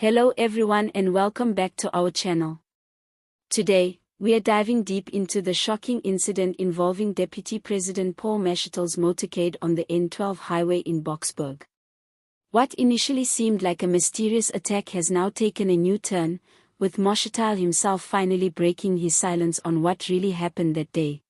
Hello everyone and welcome back to our channel. Today, we are diving deep into the shocking incident involving Deputy President Paul Mashatile's motorcade on the N12 highway in Boksburg. What initially seemed like a mysterious attack has now taken a new turn, with Mashatile himself finally breaking his silence on what really happened that day.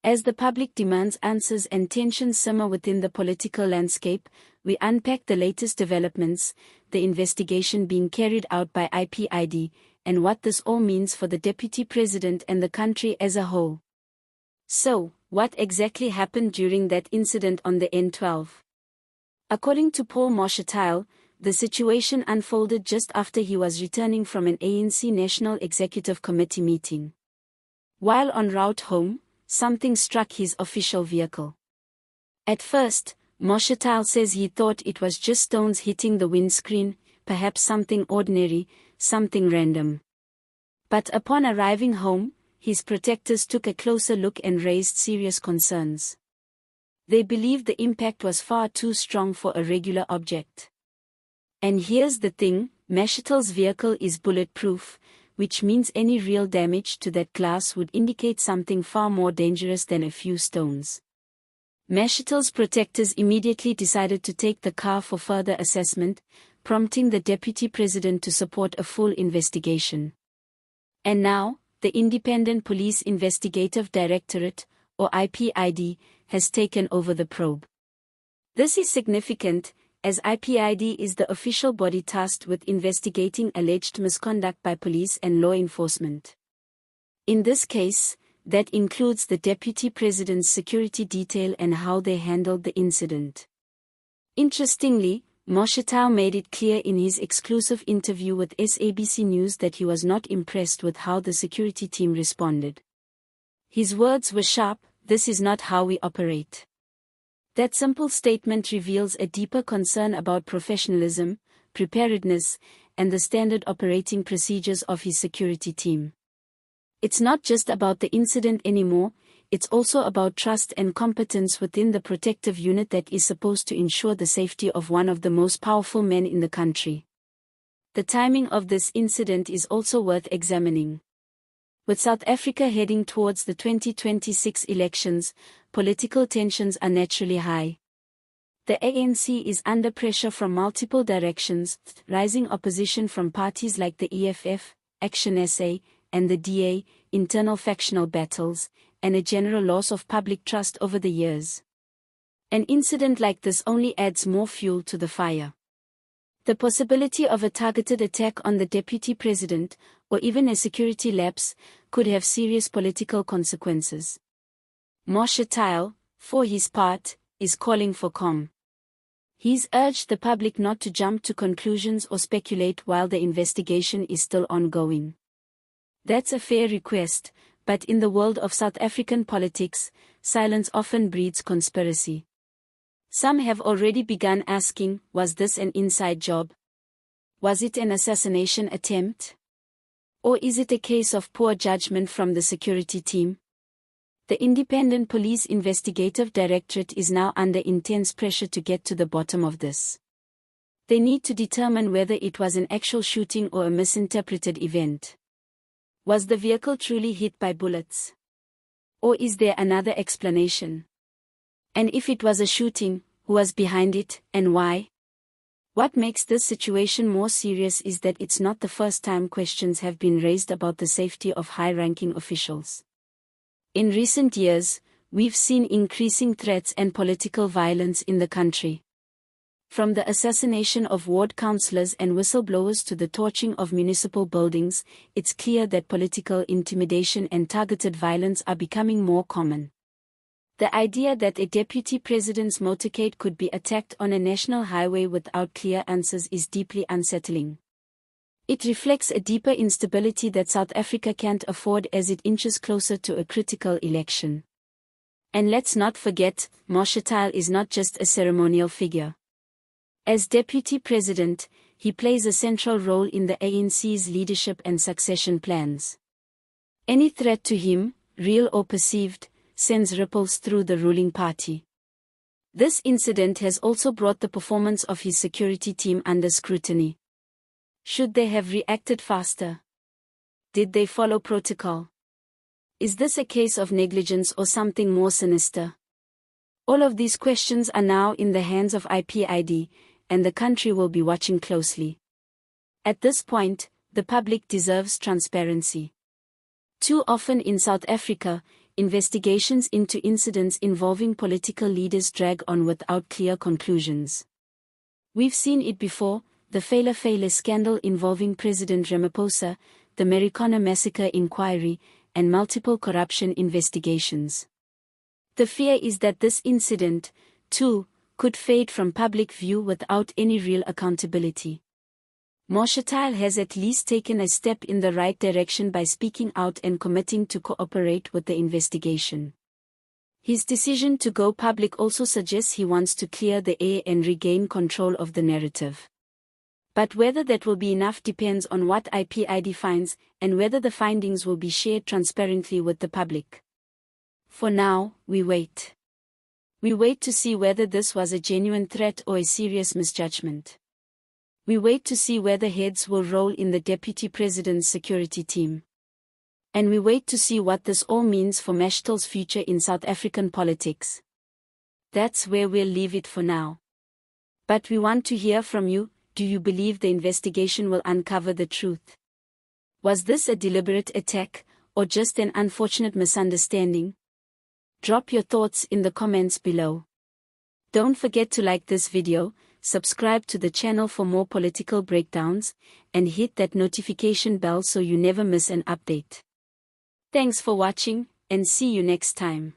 As the public demands answers and tensions simmer within the political landscape, we unpack the latest developments, the investigation being carried out by IPID, and what this all means for the Deputy President and the country as a whole. So, what exactly happened during that incident on the N12? According to Paul Mashatile, the situation unfolded just after he was returning from an ANC National Executive Committee meeting. While en route home, something struck his official vehicle. At first, Mashatile says he thought it was just stones hitting the windscreen, perhaps something ordinary, something random. But upon arriving home, his protectors took a closer look and raised serious concerns. They believed the impact was far too strong for a regular object. And here's the thing, Mashatile's vehicle is bulletproof, which means any real damage to that glass would indicate something far more dangerous than a few stones. Mashatile's protectors immediately decided to take the car for further assessment, prompting the Deputy President to support a full investigation. And now, the Independent Police Investigative Directorate, or IPID, has taken over the probe. This is significant, as IPID is the official body tasked with investigating alleged misconduct by police and law enforcement. In this case, that includes the Deputy President's security detail and how they handled the incident. Interestingly, Mashatile made it clear in his exclusive interview with SABC News that he was not impressed with how the security team responded. His words were sharp: "This is not how we operate." That simple statement reveals a deeper concern about professionalism, preparedness, and the standard operating procedures of his security team. It's not just about the incident anymore, it's also about trust and competence within the protective unit that is supposed to ensure the safety of one of the most powerful men in the country. The timing of this incident is also worth examining. With South Africa heading towards the 2026 elections, political tensions are naturally high. The ANC is under pressure from multiple directions, rising opposition from parties like the EFF, Action SA, and the DA, internal factional battles, and a general loss of public trust over the years. An incident like this only adds more fuel to the fire. The possibility of a targeted attack on the Deputy President, or even a security lapse, could have serious political consequences. Mashatile, for his part, is calling for calm. He's urged the public not to jump to conclusions or speculate while the investigation is still ongoing. That's a fair request, but in the world of South African politics, silence often breeds conspiracy. Some have already begun asking, was this an inside job? Was it an assassination attempt? Or is it a case of poor judgment from the security team? The Independent Police Investigative Directorate is now under intense pressure to get to the bottom of this. They need to determine whether it was an actual shooting or a misinterpreted event. Was the vehicle truly hit by bullets? Or is there another explanation? And if it was a shooting, who was behind it, and why? What makes this situation more serious is that it's not the first time questions have been raised about the safety of high-ranking officials. In recent years, we've seen increasing threats and political violence in the country. From the assassination of ward councillors and whistleblowers to the torching of municipal buildings, it's clear that political intimidation and targeted violence are becoming more common. The idea that a deputy president's motorcade could be attacked on a national highway without clear answers is deeply unsettling. It reflects a deeper instability that South Africa can't afford as it inches closer to a critical election. And let's not forget, Mashatile is not just a ceremonial figure. As deputy president, he plays a central role in the ANC's leadership and succession plans. Any threat to him, real or perceived, sends ripples through the ruling party. This incident has also brought the performance of his security team under scrutiny. Should they have reacted faster? Did they follow protocol? Is this a case of negligence or something more sinister? All of these questions are now in the hands of IPID, and the country will be watching closely. At this point, the public deserves transparency. Too often in South Africa, investigations into incidents involving political leaders drag on without clear conclusions. We've seen it before, the Fela scandal involving President Ramaphosa, the Marikana massacre inquiry, and multiple corruption investigations. The fear is that this incident, too, could fade from public view without any real accountability. Mashatile has at least taken a step in the right direction by speaking out and committing to cooperate with the investigation. His decision to go public also suggests he wants to clear the air and regain control of the narrative. But whether that will be enough depends on what IPID finds, and whether the findings will be shared transparently with the public. For now, we wait. We wait to see whether this was a genuine threat or a serious misjudgment. We wait to see whether heads will roll in the Deputy President's security team. And we wait to see what this all means for Mashatile's future in South African politics. That's where we'll leave it for now. But we want to hear from you. Do you believe the investigation will uncover the truth? Was this a deliberate attack, or just an unfortunate misunderstanding? Drop your thoughts in the comments below. Don't forget to like this video, subscribe to the channel for more political breakdowns, and hit that notification bell so you never miss an update. Thanks for watching, and see you next time.